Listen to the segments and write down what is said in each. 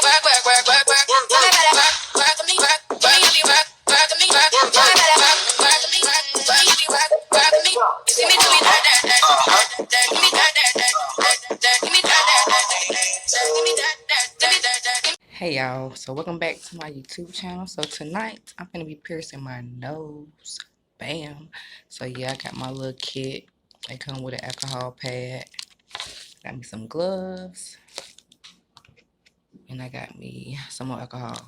Hey y'all, so welcome back to my YouTube channel. So tonight I'm gonna be piercing my nose. Bam. So yeah, I got my little kit. They come with an alcohol pad. Got me some gloves. And I got me some more alcohol.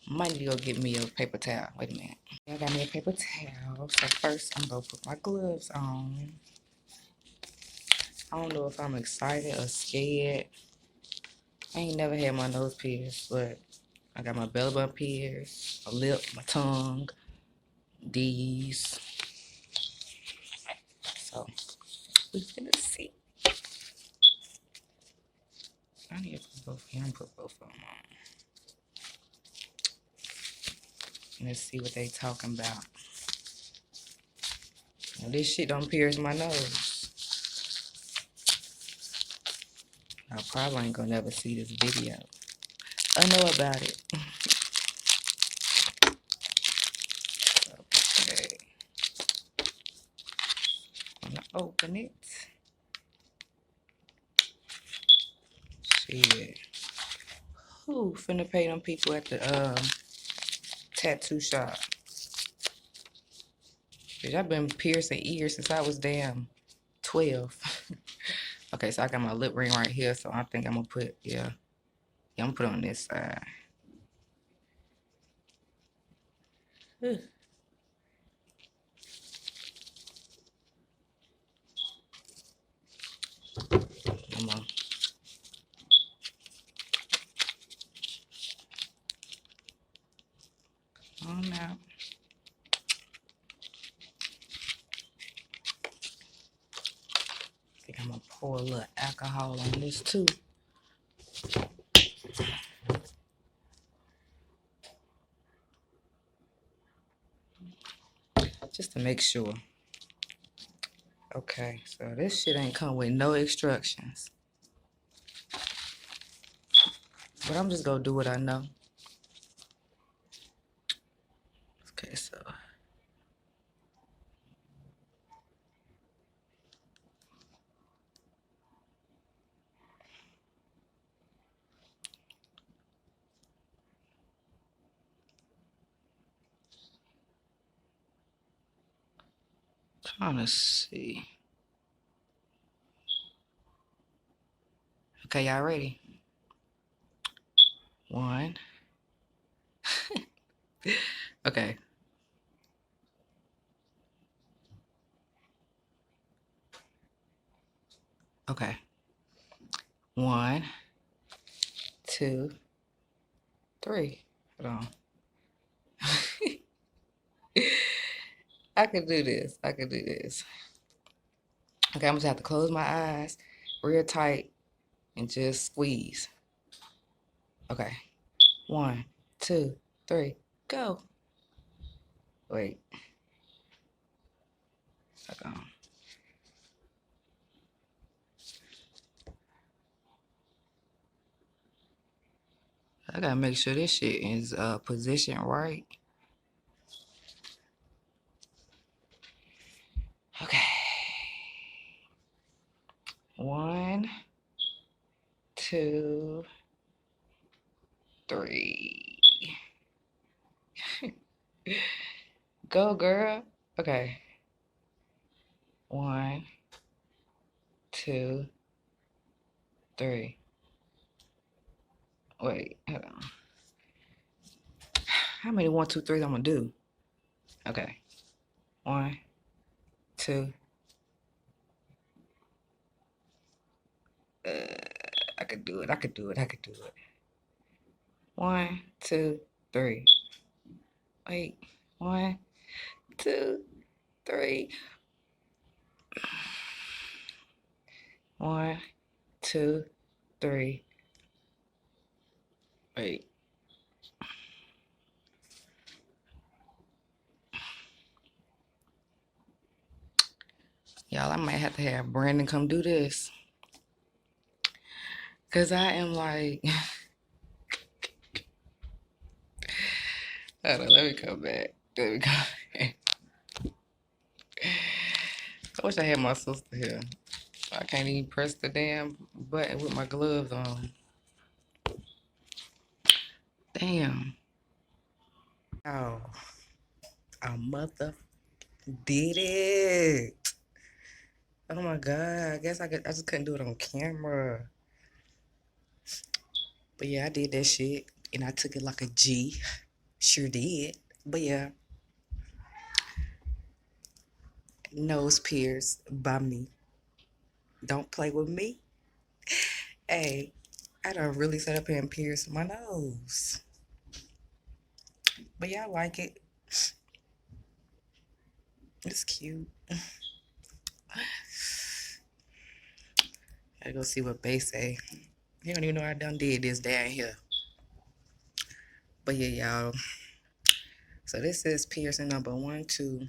Might need to go get me a paper towel. Wait a minute. I got me a paper towel. So first I'm gonna put my gloves on. I don't know if I'm excited or scared. I ain't never had my nose pierced, but I got my belly button pierced, my lip, my tongue, these. So we're gonna see. I need to put both of them, put both of them on. Let's see what they talking about. Now, this shit don't pierce my nose. I probably ain't gonna never see this video. I know about it. Okay. I'm gonna open it. Shit. Who finna pay them people at the tattoo shop? Bitch, I've been piercing ears since I was damn 12. Okay, so I got my lip ring right here, so I think I'm gonna put, yeah, I'm gonna put it on this side. Ugh. Come on. Come on now. I think I'm gonna pour a little alcohol on this too. Just to make sure. Okay, so this shit ain't come with no instructions. But I'm just gonna do what I know. Okay, so. Trying to see. Okay, y'all ready? 1. Okay. Okay. 1, 2, 3. Hold on. I can do this. I can do this. Okay, I'm just have to close my eyes real tight and just squeeze. Okay. 1, 2, 3, go. Wait. Hold on. I gotta make sure this shit is positioned right. Okay. 1, 2, 3. Go, girl. Okay. 1, 2, 3. Wait, hold on. How many 1, 2, 3s I'm gonna do? Okay. 1, 2. I could do it. I could do it. I could do it. 1, 2, 3. Wait. 1, 2, 3. 1, 2, 3. Wait. Y'all, I might have to have Brandon come do this. Because I am like, Hold on, let me come back. Let me go. I wish I had my sister here. I can't even press the damn button with my gloves on. Damn. Oh, a mother did it. Oh my god. I guess I just couldn't do it on camera. But yeah, I did that shit. And I took it like a G. Sure did. But yeah, nose pierced by me. Don't play with me. Hey, I done really set up here and pierced my nose. But yeah, I like it. It's cute. Gotta go see what Bay say. You don't even know I done did this down here. But yeah, y'all. So this is piercing number 1, 2,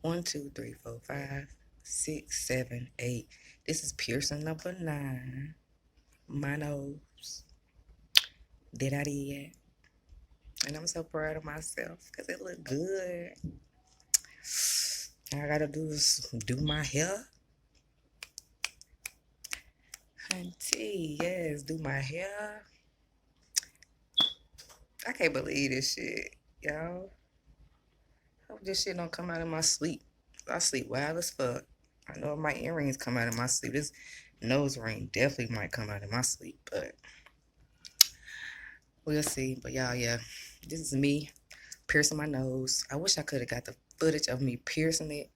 1, 2, 3, 4, 5, 6, 7, 8. This is piercing number 9. My nose. Did I did. And I'm so proud of myself because it looked good. All I gotta do is do my hair. Hunty, yes, do my hair. I can't believe this shit, y'all. Hope this shit don't come out of my sleep. I sleep wild as fuck. I know my earrings come out of my sleep. This nose ring definitely might come out of my sleep, but we'll see. But y'all, yeah, this is me piercing my nose. I wish I could have got the footage of me piercing it,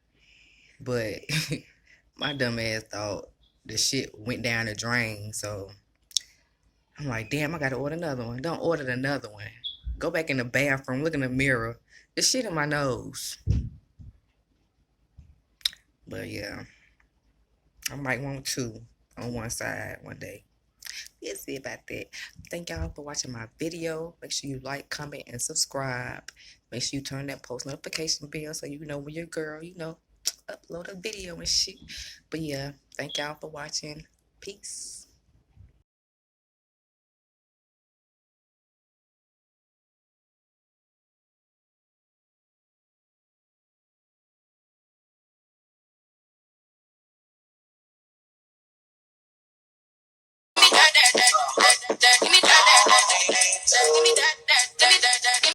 but my dumb ass thought the shit went down the drain. So I'm like, damn, I gotta order another one. Don't order another one. Go back in the bathroom, look in the mirror. The shit in my nose. But yeah, I might want 2 on one side one day. We'll see about that. Thank y'all for watching my video. Make sure you like, comment, and subscribe. Make sure you turn that post notification bell so you know when your girl, upload a video and shit. But yeah, thank y'all for watching. Peace.